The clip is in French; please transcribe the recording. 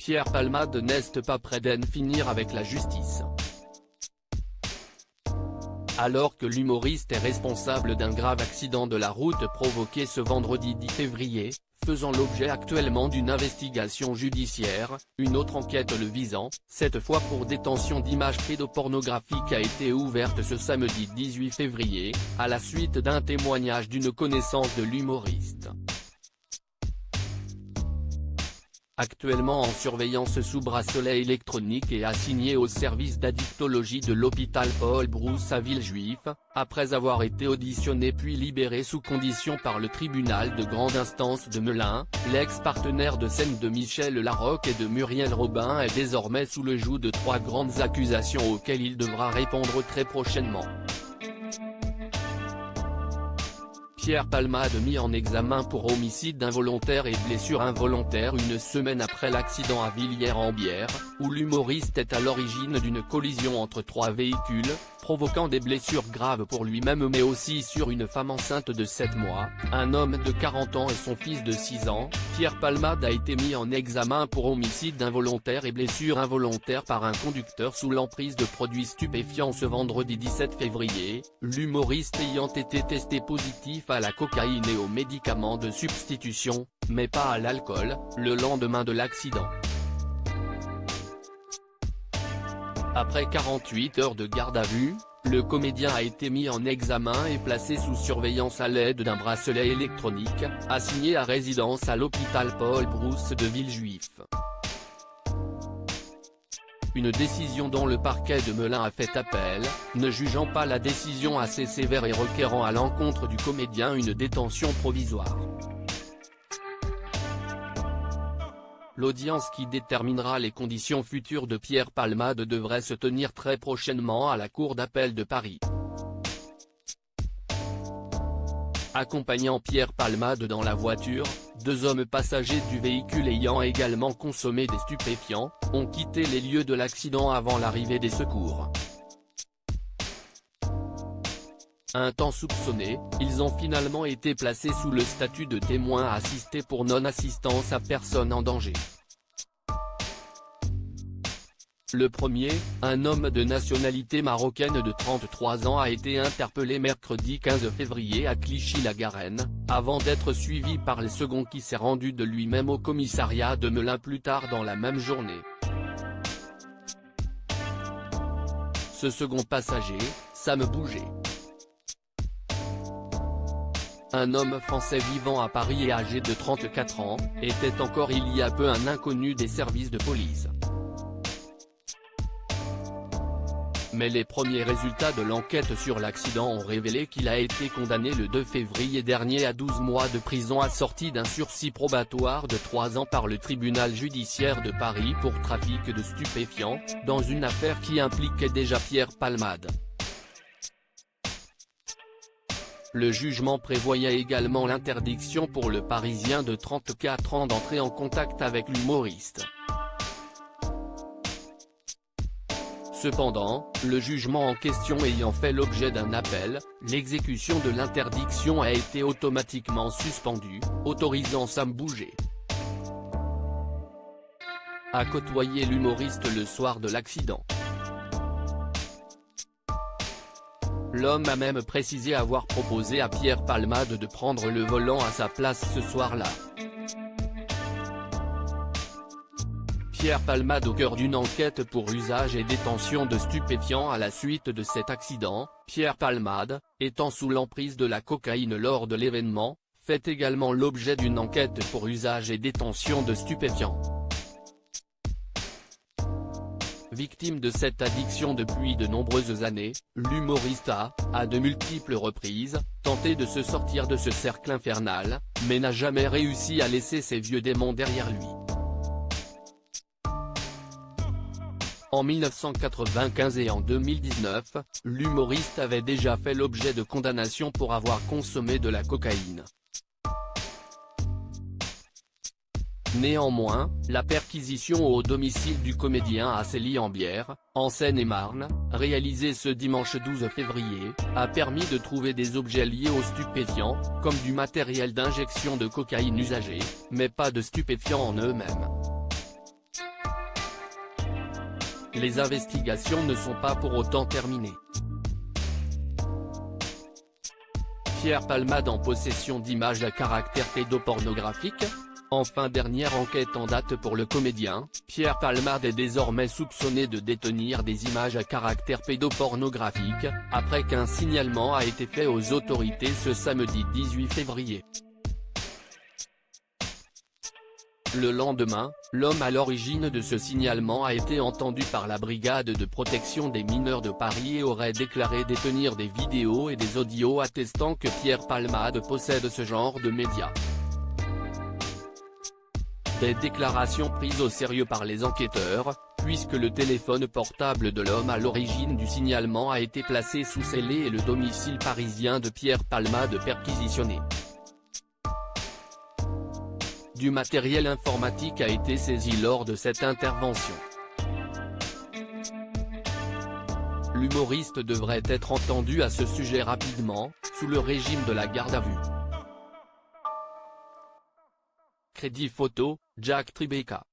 Pierre Palmade n'est pas près d'en finir avec la justice. Alors que l'humoriste est responsable d'un grave accident de la route provoqué ce vendredi 10 février, faisant l'objet actuellement d'une investigation judiciaire, une autre enquête le visant, cette fois pour détention d'images pédopornographiques a été ouverte ce samedi 18 février, à la suite d'un témoignage d'une connaissance de l'humoriste. Actuellement en surveillance sous bracelet électronique et assigné au service d'addictologie de l'hôpital Paul Brousse à Villejuif, après avoir été auditionné puis libéré sous condition par le tribunal de grande instance de Melun, l'ex-partenaire de scène de Michel Larocque et de Muriel Robin est désormais sous le joug de 3 grandes accusations auxquelles il devra répondre très prochainement. Pierre Palmade mis en examen pour homicide involontaire et blessure involontaire une semaine après l'accident à Villiers-en-Bière, où l'humoriste est à l'origine d'une collision entre 3 véhicules, provoquant des blessures graves pour lui-même mais aussi sur une femme enceinte de 7 mois, un homme de 40 ans et son fils de 6 ans. Pierre Palmade a été mis en examen pour homicide involontaire et blessure involontaire par un conducteur sous l'emprise de produits stupéfiants ce vendredi 17 février, l'humoriste ayant été testé positif à la cocaïne et aux médicaments de substitution, mais pas à l'alcool, le lendemain de l'accident. Après 48 heures de garde à vue, le comédien a été mis en examen et placé sous surveillance à l'aide d'un bracelet électronique, assigné à résidence à l'hôpital Paul Brousse de Villejuif. Une décision dont le parquet de Melun a fait appel, ne jugeant pas la décision assez sévère et requérant à l'encontre du comédien une détention provisoire. L'audience qui déterminera les conditions futures de Pierre Palmade devrait se tenir très prochainement à la Cour d'appel de Paris. Accompagnant Pierre Palmade dans la voiture, 2 hommes passagers du véhicule ayant également consommé des stupéfiants, ont quitté les lieux de l'accident avant l'arrivée des secours. Un temps soupçonné, ils ont finalement été placés sous le statut de témoins assistés pour non-assistance à personne en danger. Le premier, un homme de nationalité marocaine de 33 ans a été interpellé mercredi 15 février à Clichy-la-Garenne, avant d'être suivi par le second qui s'est rendu de lui-même au commissariat de Melun plus tard dans la même journée. Ce second passager, Sam Bouger. Un homme français vivant à Paris et âgé de 34 ans, était encore il y a peu un inconnu des services de police. Mais les premiers résultats de l'enquête sur l'accident ont révélé qu'il a été condamné le 2 février dernier à 12 mois de prison assorti d'un sursis probatoire de 3 ans par le tribunal judiciaire de Paris pour trafic de stupéfiants, dans une affaire qui impliquait déjà Pierre Palmade. Le jugement prévoyait également l'interdiction pour le Parisien de 34 ans d'entrer en contact avec l'humoriste. Cependant, le jugement en question ayant fait l'objet d'un appel, l'exécution de l'interdiction a été automatiquement suspendue, autorisant Sam Bouger à côtoyer l'humoriste le soir de l'accident. L'homme a même précisé avoir proposé à Pierre Palmade de prendre le volant à sa place ce soir-là. Pierre Palmade au cœur d'une enquête pour usage et détention de stupéfiants à la suite de cet accident. Pierre Palmade, étant sous l'emprise de la cocaïne lors de l'événement, fait également l'objet d'une enquête pour usage et détention de stupéfiants. Victime de cette addiction depuis de nombreuses années, l'humoriste a, à de multiples reprises, tenté de se sortir de ce cercle infernal, mais n'a jamais réussi à laisser ses vieux démons derrière lui. En 1995 et en 2019, l'humoriste avait déjà fait l'objet de condamnations pour avoir consommé de la cocaïne. Néanmoins, la perquisition au domicile du comédien à Célie-en-Bière, en Seine-et-Marne, réalisée ce dimanche 12 février, a permis de trouver des objets liés aux stupéfiants, comme du matériel d'injection de cocaïne usagé, mais pas de stupéfiants en eux-mêmes. les investigations ne sont pas pour autant terminées. Pierre Palmade en possession d'images à caractère pédopornographique. Enfin, dernière enquête en date pour le comédien, Pierre Palmade est désormais soupçonné de détenir des images à caractère pédopornographique, après qu'un signalement a été fait aux autorités ce samedi 18 février. Le lendemain, l'homme à l'origine de ce signalement a été entendu par la brigade de protection des mineurs de Paris et aurait déclaré détenir des vidéos et des audios attestant que Pierre Palmade possède ce genre de médias. Des déclarations prises au sérieux par les enquêteurs, puisque le téléphone portable de l'homme à l'origine du signalement a été placé sous scellé et le domicile parisien de Pierre Palmade perquisitionné. Du matériel informatique a été saisi lors de cette intervention. L'humoriste devrait être entendu à ce sujet rapidement, sous le régime de la garde à vue. Crédit photo, Jack Tribeca.